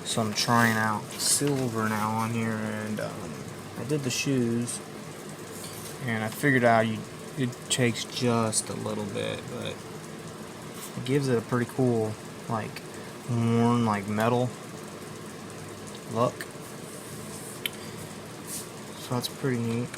So I'm trying out silver now on here, and I did the shoes, and I figured out it takes just a little bit, but it gives it a pretty cool, like, worn, like, metal look. So that's pretty neat.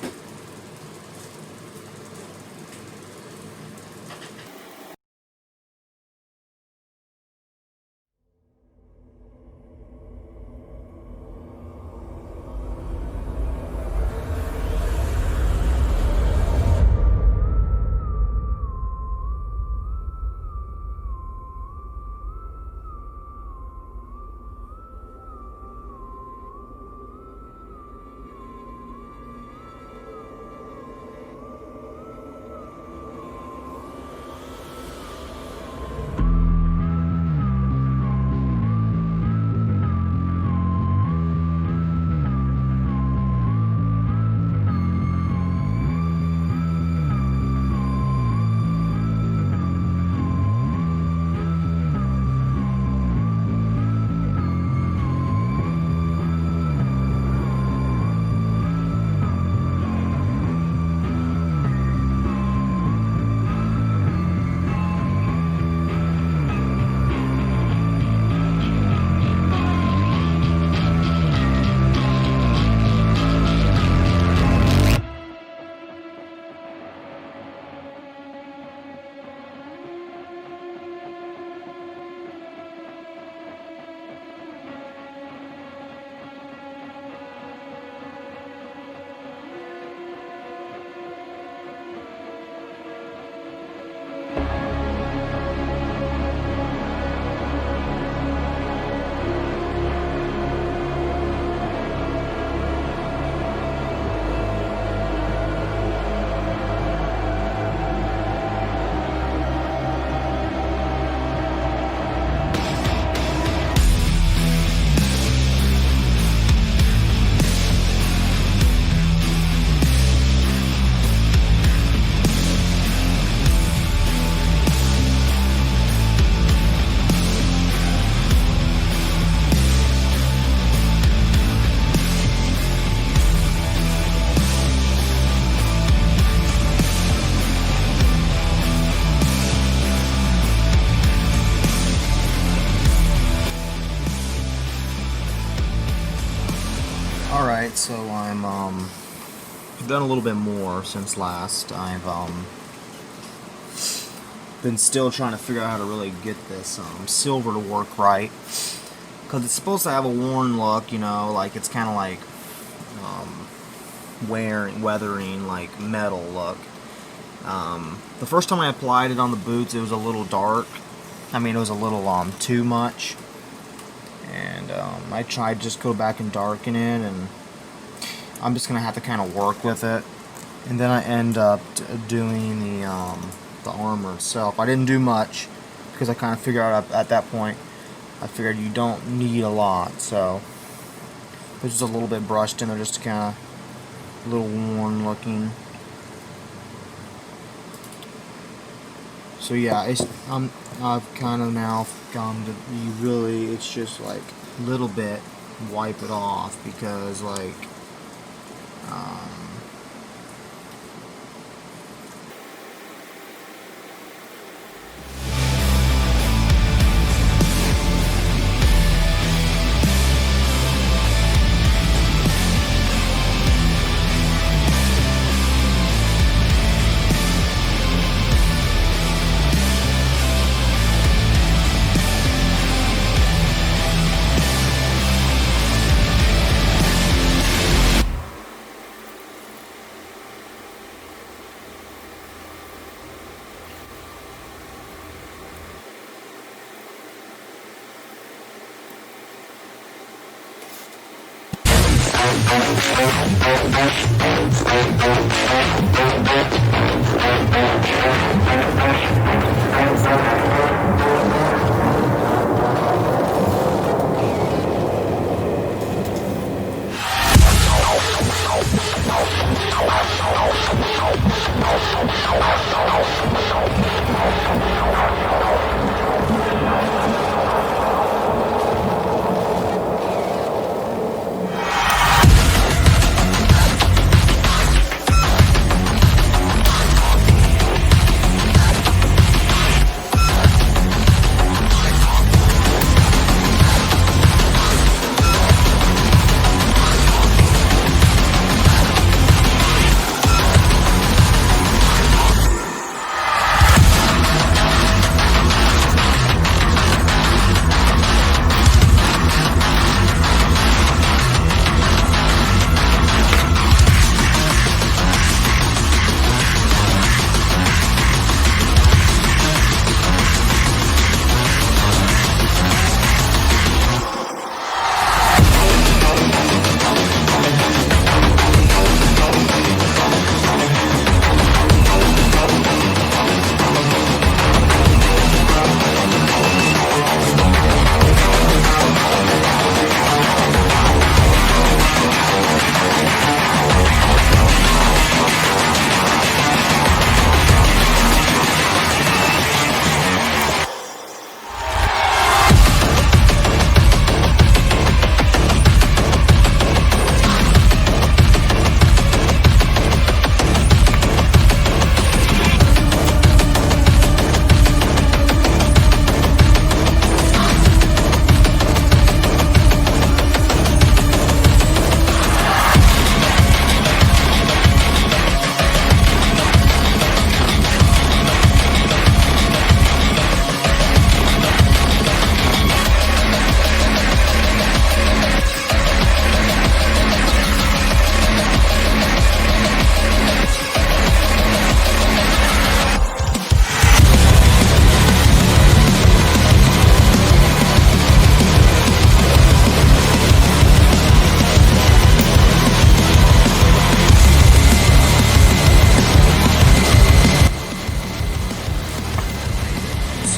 Alright, so I'm done a little bit more since last. I've been still trying to figure out how to really get this silver to work right, because it's supposed to have a worn look, you know, like it's kind of like weathering, like metal look. The first time I applied it on the boots, it was a little dark. I mean, it was a little too much. And I tried just go back and darken it, and I'm just gonna have to kind of work with it. And then I end up doing the armor itself. I didn't do much because I kind of figured out at that point, I figured you don't need a lot, so there's just a little bit brushed in there, just kind of a little worn looking. So yeah, I've kind of now gone to it's just like a little bit wipe it off, because like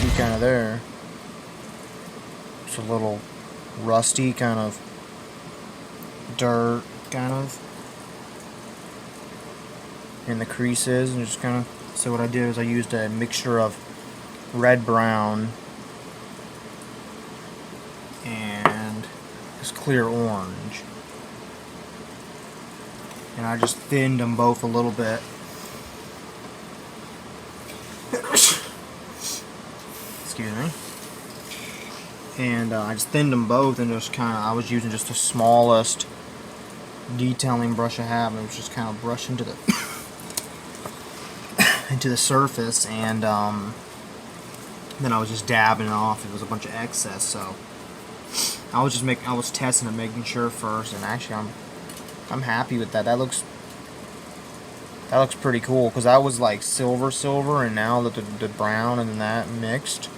see kind of there. It's a little rusty, kind of dirt, kind of in the creases, and just kind of. So what I did is I used a mixture of red brown and this clear orange, and I just thinned them both a little bit. Excuse me. And I just thinned them both, and just kind of, I was using just the smallest detailing brush I have, and it was just kind of brush into the into the surface, and then I was just dabbing it off. It was a bunch of excess, so I was testing it, making sure first, and actually I'm happy with that. That looks pretty cool, because that was like silver, and now that the brown and that mixed,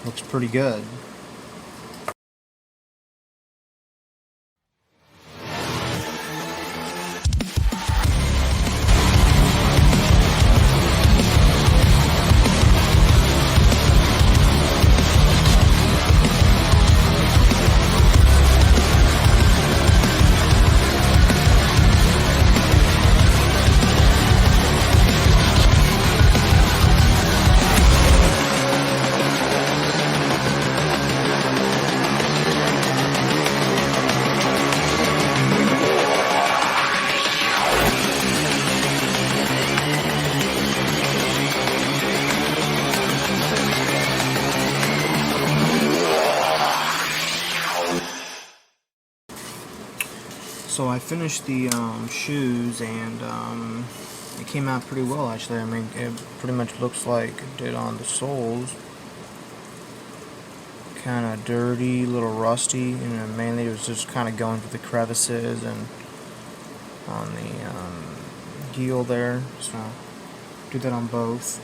looks pretty good. So I finished the shoes, and it came out pretty well, actually. I mean, it pretty much looks like it did on the soles. Kind of dirty, a little rusty, and mainly it was just kind of going through the crevices and on the heel there. So do that on both.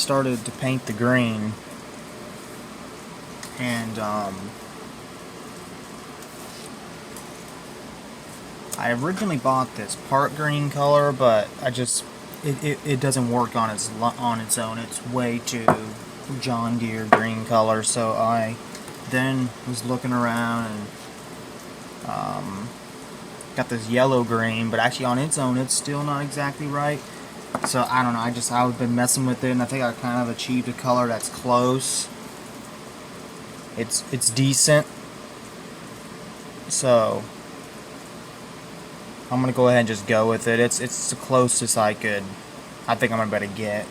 started to paint the green, and I originally bought this part green color, but it doesn't work on its own. It's way too John Deere green color. So I then was looking around and got this yellow green, but actually on its own it's still not exactly right. So I don't know. I've been messing with it, and I think I kind of achieved a color that's close. It's decent. So I'm gonna go ahead and just go with it. It's the closest I think I'm gonna better get.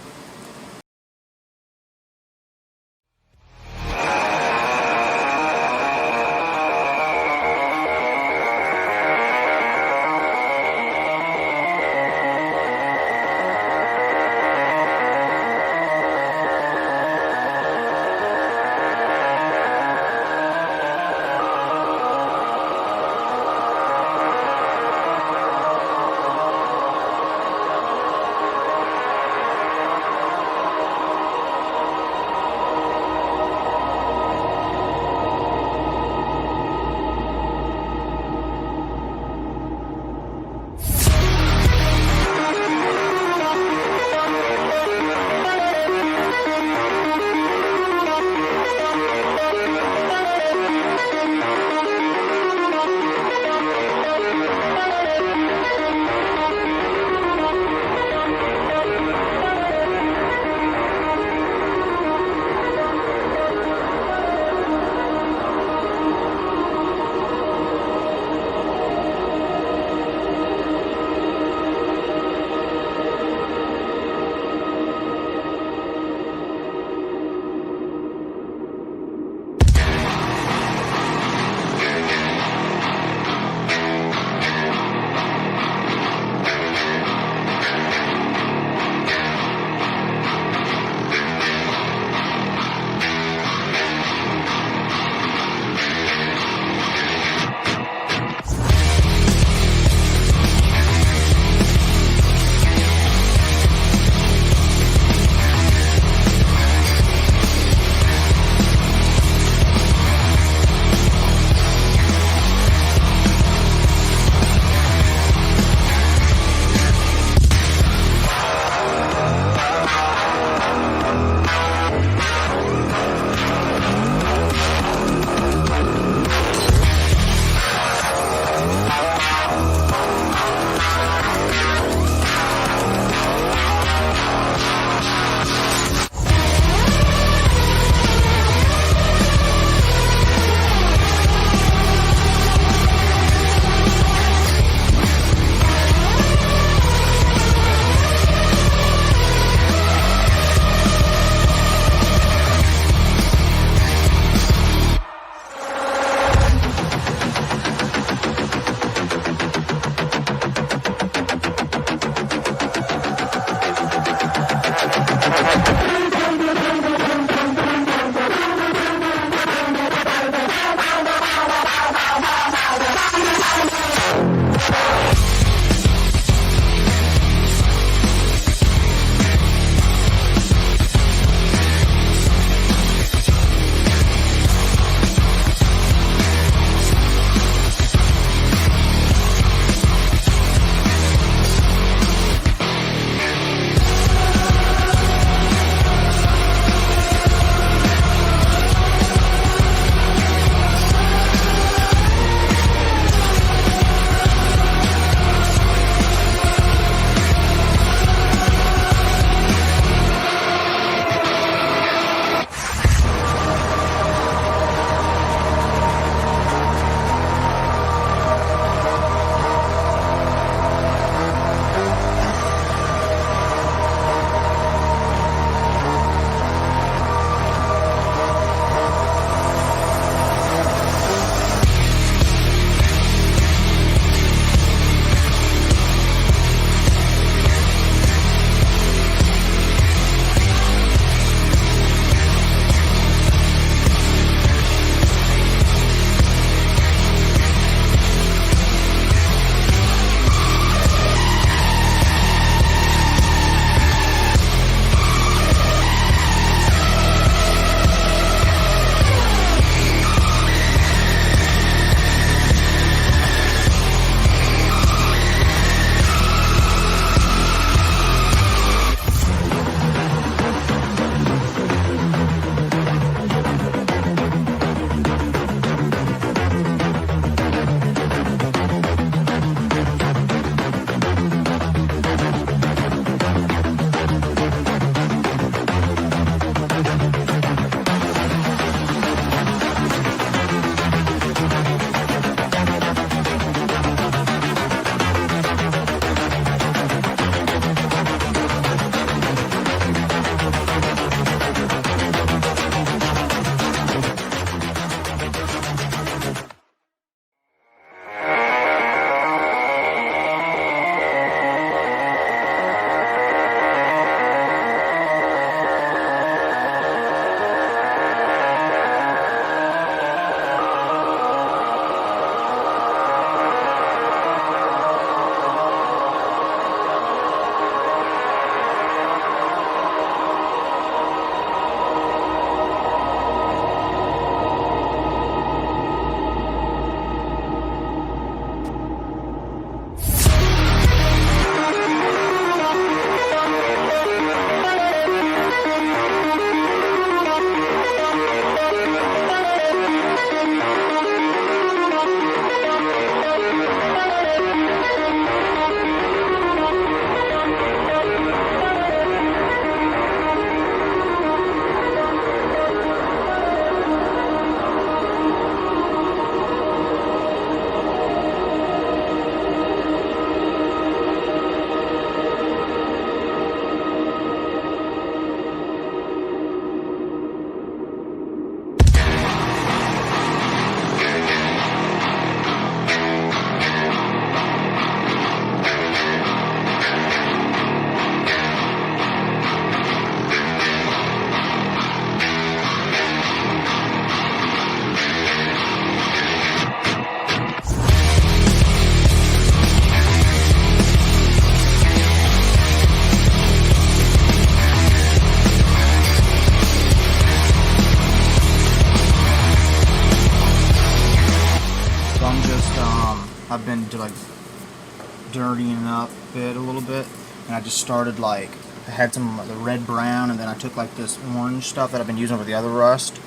dirtying up a little bit, and I just started like, I had some of the red brown, and then I took like this orange stuff that I've been using over the other rust,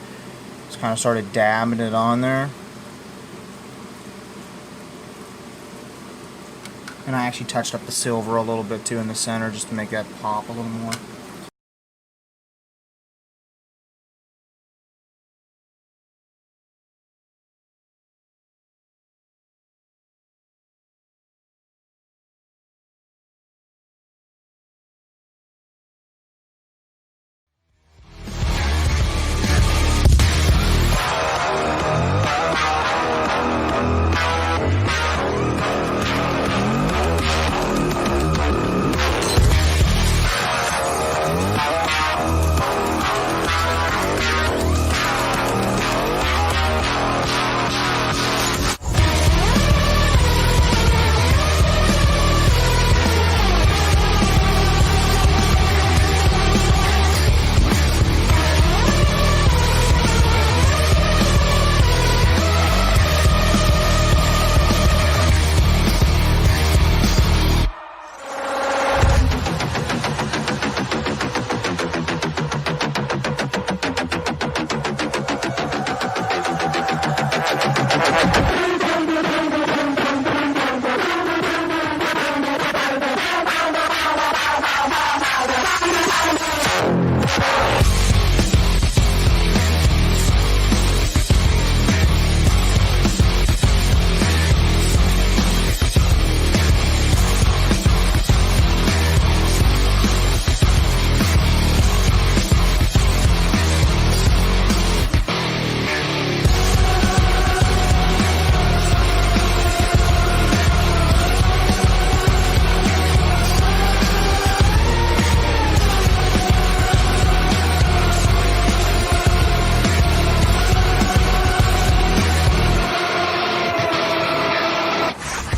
just kind of started dabbing it on there. And I actually touched up the silver a little bit too in the center just to make that pop a little more.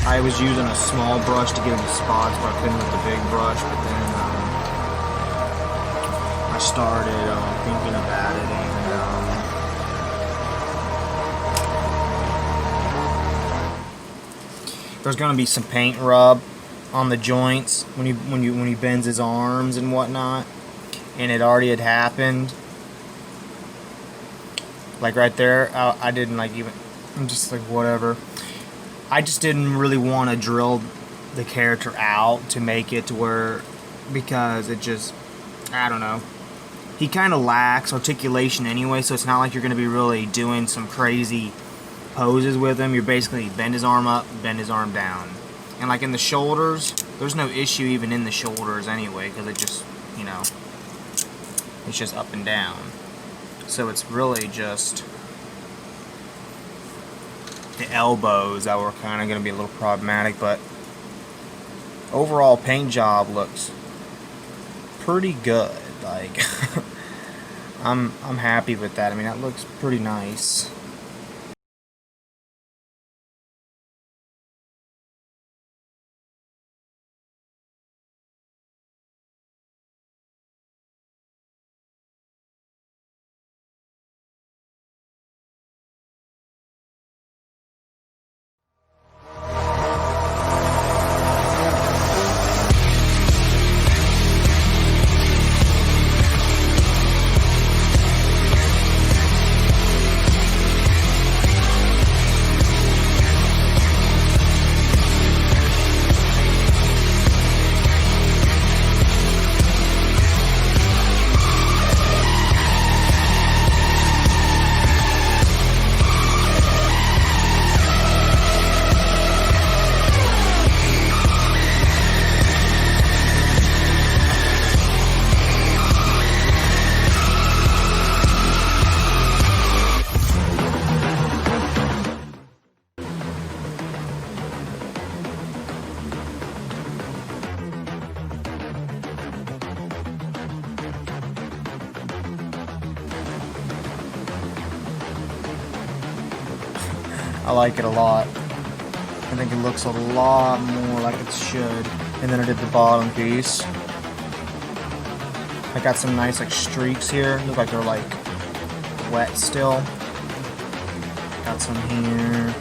I was using a small brush to get in the spots, but I couldn't with the big brush. But then I started thinking about it, and there's gonna be some paint rub on the joints when he bends his arms and whatnot, and it already had happened. Like right there, I didn't like even. I'm just like whatever. I just didn't really want to drill the character out to make it to where, because it just, I don't know. He kind of lacks articulation anyway, so it's not like you're going to be really doing some crazy poses with him. You're basically bend his arm up, bend his arm down. And like in the shoulders, there's no issue even in the shoulders anyway, because it just, you know, it's just up and down. So it's really just the elbows that were kind of going to be a little problematic, but overall paint job looks pretty good. Like I'm happy with that. I mean, that looks pretty nice. I like it a lot. I think it looks a lot more like it should. And then I did the bottom piece. I got some nice like streaks here. Look like they're like wet still. Got some here.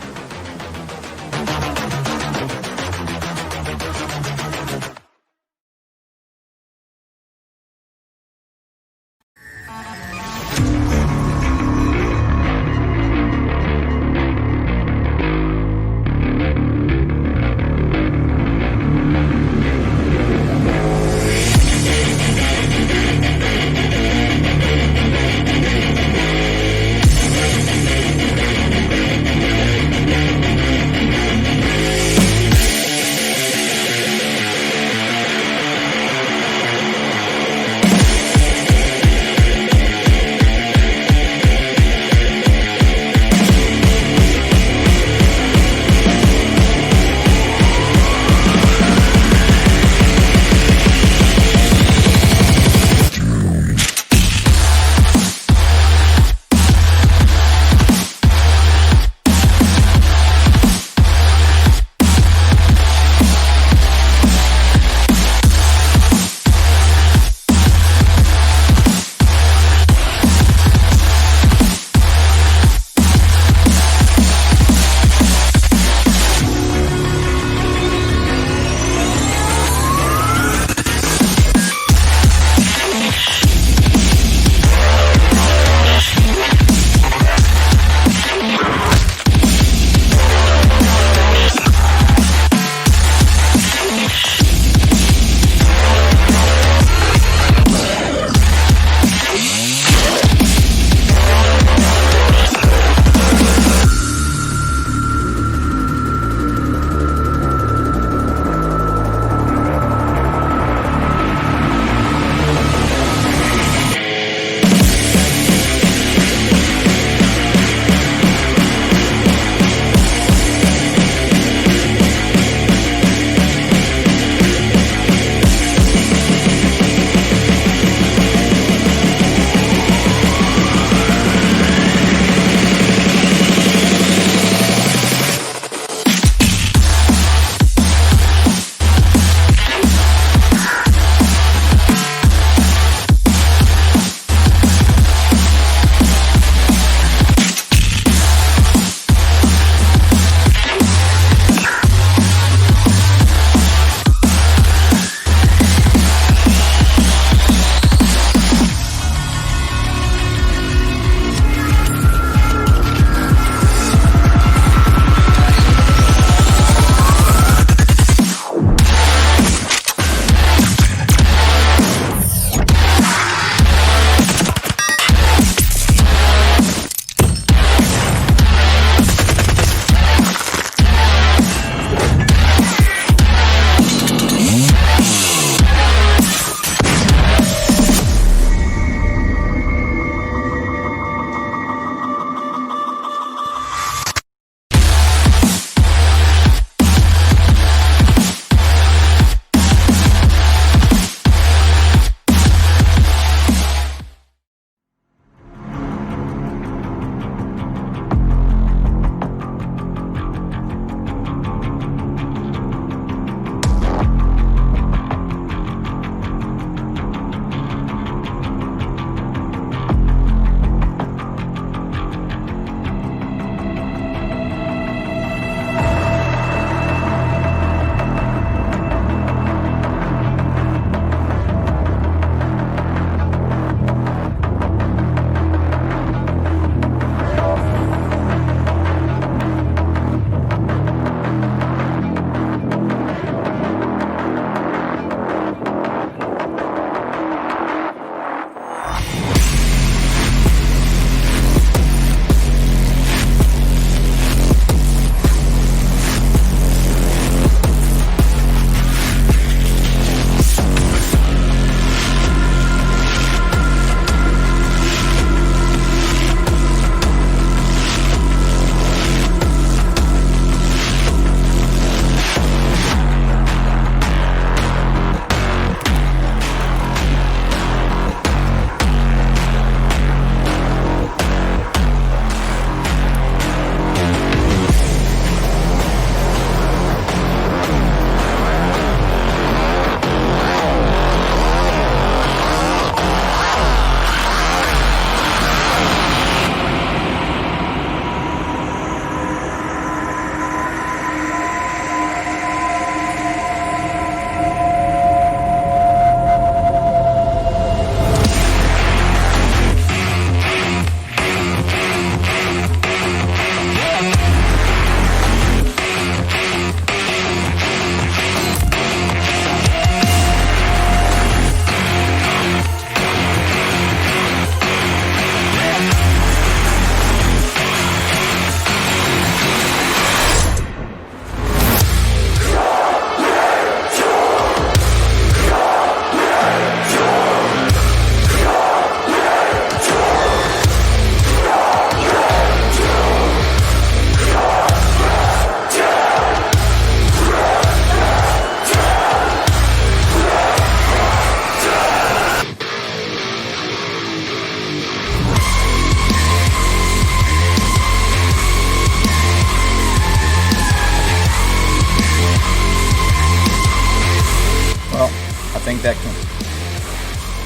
think that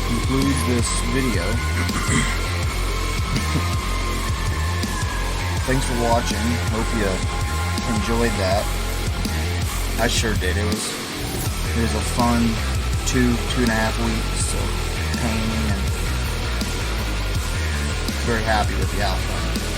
concludes this video. Thanks for watching. Hope you enjoyed that. I sure did. It was a fun 2.5 weeks of painting, and very happy with the outcome.